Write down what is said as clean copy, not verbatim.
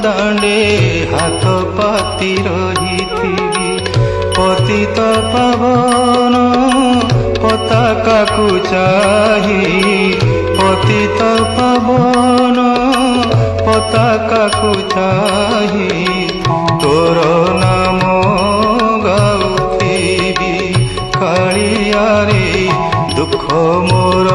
ଦାଣ୍ଡେ ହାତ ପାତି ରହିଥିବି। ପତିତ ପାବନ ପତାକାକୁ ଚାହିଁ, ପତିତ ପାବନ ପତାକାକୁ ଚାହିଁ ତୋର ନାମ ଗାଉଥିବି। କାଳିଆରେ ଦୁଃଖ ମୋର